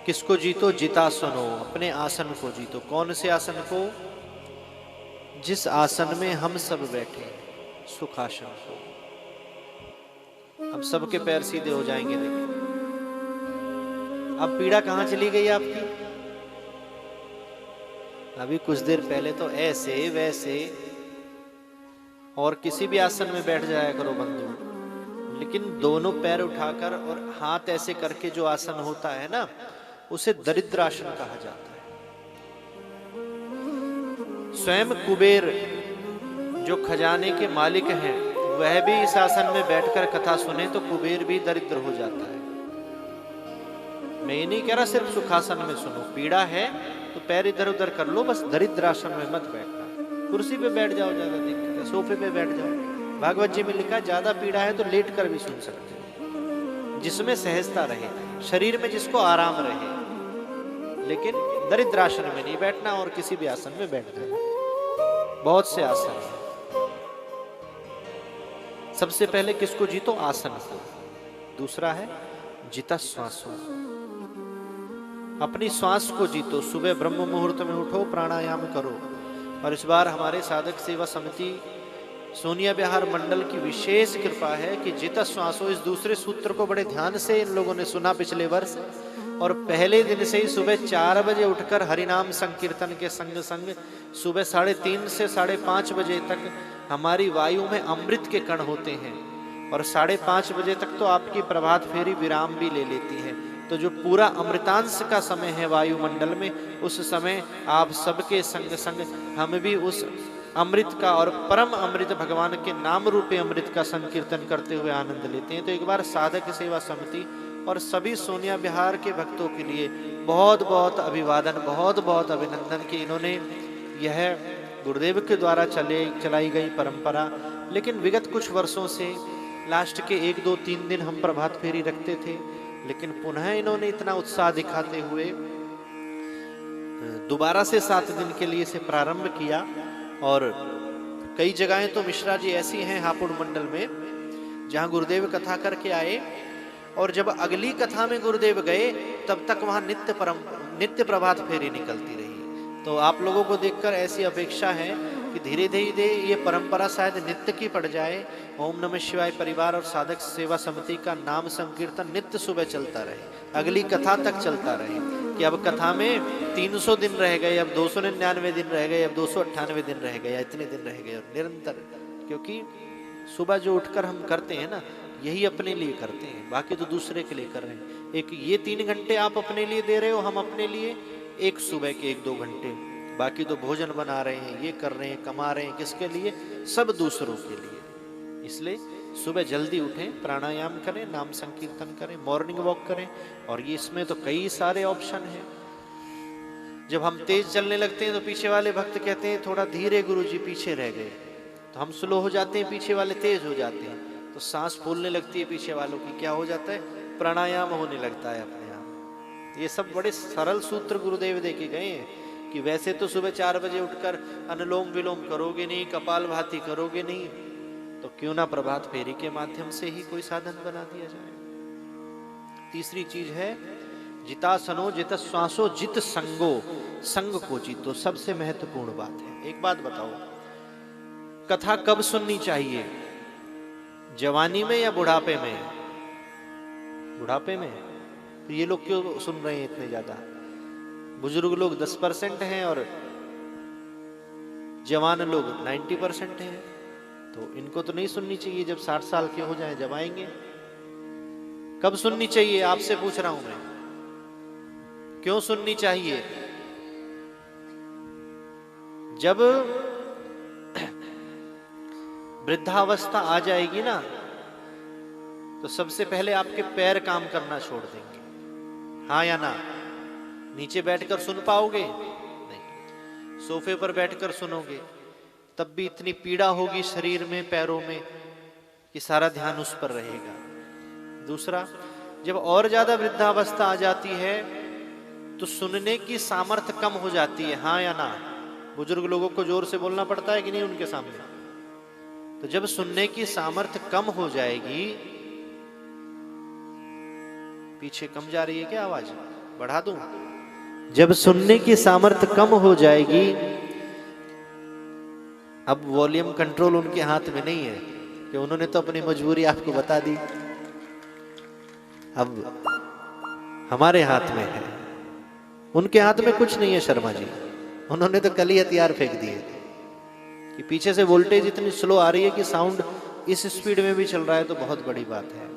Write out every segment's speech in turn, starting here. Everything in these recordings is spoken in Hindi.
किसको जीतो? जितासनो, अपने आसन को जीतो। कौन से आसन को? जिस आसन में हम सब बैठे, सुखासन को। हम सबके पैर सीधे हो जाएंगे। देखिए अब पीड़ा कहां चली गई आपकी? अभी कुछ देर पहले तो ऐसे वैसे, और किसी भी आसन में बैठ जाया करो बंधु, लेकिन दोनों पैर उठाकर और हाथ ऐसे करके जो आसन होता है ना, उसे दरिद्रासन कहा जाता है। स्वयं कुबेर जो खजाने के मालिक हैं, वह भी इस आसन में बैठकर कथा सुने तो कुबेर भी दरिद्र हो जाता है। मैं ये नहीं कह रहा सिर्फ सुखासन में सुनो, पीड़ा है तो पैर इधर उधर कर लो, बस दरिद्रासन में मत बैठना। कुर्सी पे बैठ जाओ, ज्यादा दिक्कत है, सोफे पे बैठ जाओ। भागवत जी में लिखा ज्यादा पीड़ा है तो लेट कर भी सुन सकते हो, जिसमें सहजता रहे, शरीर में जिसको आराम रहे। लेकिन दरिद्रासन में नहीं बैठना और किसी भी आसन में बैठ जाना। बहुत से आसन हैं। सबसे पहले किसको जीतो? आसन को। दूसरा है जिता श्वासों, अपनी श्वास को जीतो। सुबह ब्रह्म मुहूर्त में उठो, प्राणायाम करो। और इस बार हमारे साधक सेवा समिति सोनिया विहार मंडल की विशेष कृपा है कि जिता श्वासो, इस दूसरे सूत्र को बड़े ध्यान से इन लोगों ने सुना पिछले वर्ष, और पहले दिन से ही सुबह 4 बजे उठकर हरिनाम संकीर्तन के संग संग सुबह 3:30 से 5:30 बजे तक हमारी वायु में अमृत के कण होते हैं, और 5:30 बजे तक तो आपकी प्रभात फेरी विराम भी ले लेती है। तो जो पूरा अमृतांश का समय है वायुमंडल में, उस समय आप सबके संग संग हम भी उस अमृत का और परम अमृत भगवान के नाम रूपे अमृत का संकीर्तन करते हुए आनंद लेते हैं। तो एक बार साधक सेवा समिति और सभी सोनिया विहार के भक्तों के लिए बहुत बहुत अभिवादन, बहुत बहुत अभिनंदन कि इन्होंने यह गुरुदेव के द्वारा चलाई गई परंपरा, लेकिन विगत कुछ वर्षों से लास्ट के 1, 2, 3 दिन हम प्रभात फेरी रखते थे, लेकिन पुनः इन्होंने इतना उत्साह दिखाते हुए दोबारा से 7 दिन के लिए इसे प्रारंभ किया। और कई जगहें तो मिश्रा जी ऐसी हैं हापुड़ मंडल में जहां गुरुदेव कथा करके आए, और जब अगली कथा में गुरुदेव गए तब तक वहां नित्य प्रभात फेरी निकलती रही। तो आप लोगों को देखकर ऐसी अपेक्षा है कि धीरे धीरे ये परंपरा शायद नित्य की पड़ जाए। ओम नमः शिवाय परिवार और साधक सेवा समिति का नाम संकीर्तन नित्य सुबह चलता रहे, अगली कथा तक चलता रहे, कि अब कथा में 300 दिन रह गए, अब 299 दिन रह गए, अब 298 दिन रह गए, या इतने दिन रह गए, और निरंतर। क्योंकि सुबह जो उठकर हम करते हैं ना, यही अपने लिए करते हैं, बाकी तो दूसरे के लिए कर रहे हैं। एक ये 3 घंटे आप अपने लिए दे रहे हो, हम अपने लिए एक सुबह के 1-2 घंटे, बाकी तो भोजन बना रहे हैं, ये कर रहे हैं, कमा रहे हैं, किसके लिए? सब दूसरों के लिए। इसलिए सुबह जल्दी उठें, प्राणायाम करें, नाम संकीर्तन करें, मॉर्निंग वॉक करें। और ये इसमें तो कई सारे ऑप्शन हैं। जब हम तेज चलने लगते हैं तो पीछे वाले भक्त कहते हैं थोड़ा धीरे गुरुजी, पीछे रह गए, तो हम स्लो हो जाते हैं, पीछे वाले तेज हो जाते हैं, तो सांस फूलने लगती है पीछे वालों की, क्या हो जाता है? प्राणायाम होने लगता है अपने आप। ये सब बड़े सरल सूत्र गुरुदेव दे के गए हैं कि वैसे तो सुबह 4 बजे उठकर अनुलोम विलोम करोगे नहीं, कपालभाति करोगे नहीं, तो क्यों ना प्रभात फेरी के माध्यम से ही कोई साधन बना दिया जाए। तीसरी चीज है जितासनो जित श्वासो जित संगो, संग को जीतो। सबसे महत्वपूर्ण बात है। एक बात बताओ, कथा कब सुननी चाहिए? जवानी में या बुढ़ापे में? बुढ़ापे में। तो ये लोग क्यों सुन रहे हैं इतने ज्यादा? बुजुर्ग लोग 10% हैं और जवान लोग 90% हैं, तो इनको तो नहीं सुननी चाहिए। जब 60 साल के हो जाएं जब आएंगे। कब सुननी चाहिए आपसे पूछ रहा हूं मैं, क्यों सुननी चाहिए? जब वृद्धावस्था आ जाएगी ना, तो सबसे पहले आपके पैर काम करना छोड़ देंगे। हाँ या ना? नीचे बैठकर सुन पाओगे? नहीं। सोफे पर बैठकर सुनोगे तब भी इतनी पीड़ा होगी शरीर में, पैरों में, कि सारा ध्यान उस पर रहेगा। दूसरा, जब और ज्यादा वृद्धावस्था आ जाती है तो सुनने की सामर्थ्य कम हो जाती है। हाँ या ना? बुजुर्ग लोगों को जोर से बोलना पड़ता है कि नहीं उनके सामने? तो जब सुनने की सामर्थ्य कम हो जाएगी, पीछे कम जा रही है क्या आवाज? बढ़ा दूं? जब सुनने की सामर्थ्य कम हो जाएगी, अब वॉल्यूम कंट्रोल उनके हाथ में नहीं है कि उन्होंने तो अपनी मजबूरी आपको बता दी, अब हमारे हाथ में है। उनके हाथ में कुछ नहीं है शर्मा जी, उन्होंने तो कल ही हथियार फेंक दिए कि पीछे से वोल्टेज इतनी स्लो आ रही है कि साउंड इस स्पीड में भी चल रहा है तो बहुत बड़ी बात है।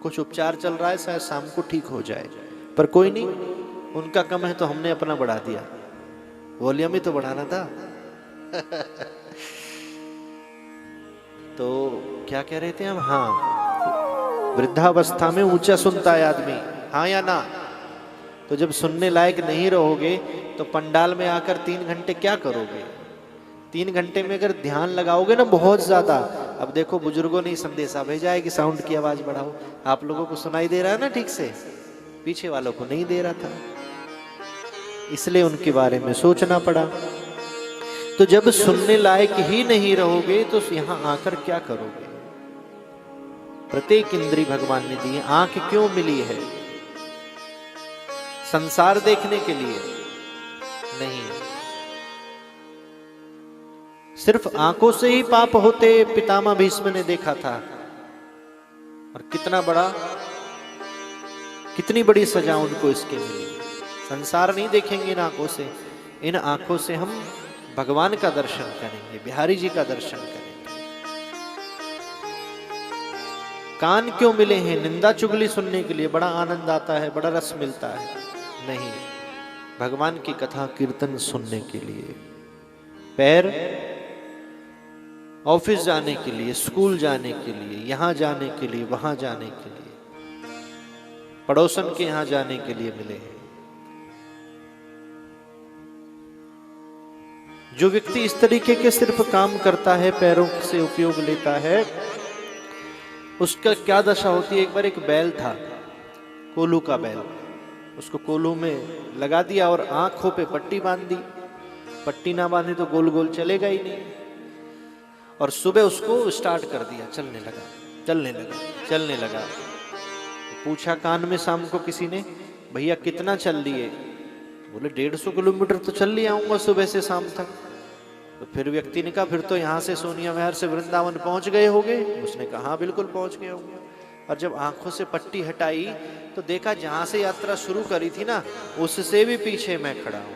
कुछ उपचार चल रहा है, शायद शाम को ठीक हो जाए, पर कोई नहीं, उनका कम है तो हमने अपना बढ़ा दिया। वॉल्यूम ही तो बढ़ाना था। तो क्या कह रहे थे हम? हाँ, वृद्धावस्था में ऊंचा सुनता है आदमी, हाँ या ना? तो जब सुनने लायक नहीं रहोगे तो पंडाल में आकर 3 घंटे क्या करोगे? 3 घंटे में अगर ध्यान लगाओगे ना बहुत ज्यादा। अब देखो, बुजुर्गों ने संदेशा भेजा है कि साउंड की आवाज बढ़ाओ, आप लोगों को सुनाई दे रहा है ना ठीक से, पीछे वालों को नहीं दे रहा था, इसलिए उनके बारे में सोचना पड़ा। तो जब सुनने लायक ही नहीं रहोगे तो यहां आकर क्या करोगे? प्रत्येक इंद्री भगवान ने दी है। आंख क्यों मिली है? संसार देखने के लिए नहीं, सिर्फ आंखों से ही पाप होते पितामह भीष्म ने देखा था, और कितनी बड़ी सजा उनको इसके मिली। संसार नहीं देखेंगे इन आंखों से, इन आंखों से हम भगवान का दर्शन करेंगे, बिहारी जी का दर्शन करेंगे। कान क्यों मिले हैं? निंदा चुगली सुनने के लिए, बड़ा आनंद आता है, बड़ा रस मिलता है? नहीं, भगवान की कथा कीर्तन सुनने के लिए। पैर ऑफिस जाने के लिए, स्कूल जाने के लिए, यहां जाने के लिए, वहां जाने के लिए, पड़ोसन के यहां जाने के लिए मिले हैं। जो व्यक्ति इस तरीके के सिर्फ काम करता है, पैरों से उपयोग लेता है, उसका क्या दशा होती है? एक बार एक बैल था, कोल्हू का बैल, उसको कोल्हू में लगा दिया और आंखों पे पट्टी बांध दी। पट्टी ना बांधे तो गोल गोल चलेगा ही नहीं। और सुबह उसको स्टार्ट कर दिया, चलने लगा। पूछा कान में शाम को किसी ने, भैया कितना चल लिए? बोले 150 किलोमीटर तो चल लिया आऊंगा सुबह से शाम तक। तो फिर व्यक्ति ने कहा, फिर तो यहाँ से सोनिया विहार से वृंदावन पहुंच गए होगे? उसने कहा हाँ बिल्कुल पहुंच गए होंगे। और जब आंखों से पट्टी हटाई तो देखा जहां से यात्रा शुरू करी थी ना, उससे भी पीछे मैं खड़ा हूं।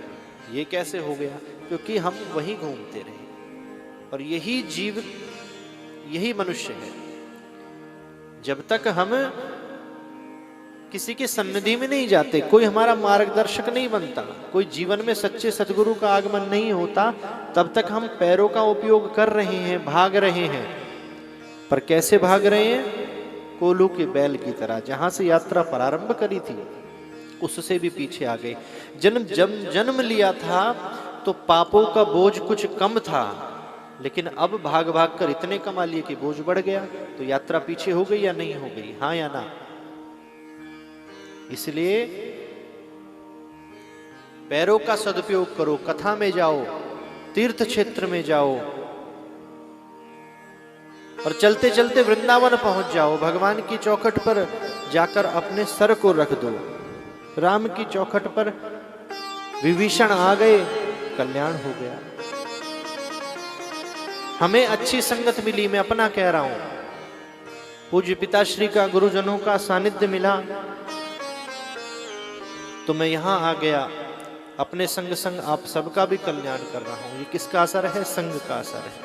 ये कैसे हो गया? क्योंकि हम वहीं घूमते रहे, और यही जीव, यही मनुष्य है। जब तक हम किसी के सन्निधि में नहीं जाते, कोई हमारा मार्गदर्शक नहीं बनता, कोई जीवन में सच्चे सद्गुरु का आगमन नहीं होता, तब तक हम पैरों का उपयोग कर रहे हैं, भाग रहे हैं। पर कैसे भाग रहे हैं? कोल्हू के बैल की तरह, जहां से यात्रा प्रारंभ करी थी उससे भी पीछे आ गए। जन्म लिया था तो पापों का बोझ कुछ कम था, लेकिन अब भाग भाग कर इतने कमा लिए कि बोझ बढ़ गया। तो यात्रा पीछे हो गई या नहीं हो गई? हाँ या ना? इसलिए पैरों का सदुपयोग करो, कथा में जाओ, तीर्थ क्षेत्र में जाओ, और चलते चलते वृंदावन पहुंच जाओ। भगवान की चौखट पर जाकर अपने सर को रख दो। राम की चौखट पर विभीषण आ गए, कल्याण हो गया। हमें अच्छी संगत मिली, मैं अपना कह रहा हूं, पूज्य पिताश्री का, गुरुजनों का सानिध्य मिला तो मैं यहां आ गया। अपने संग संग आप सबका भी कल्याण कर रहा हूं। ये किसका असर है? संग का असर है।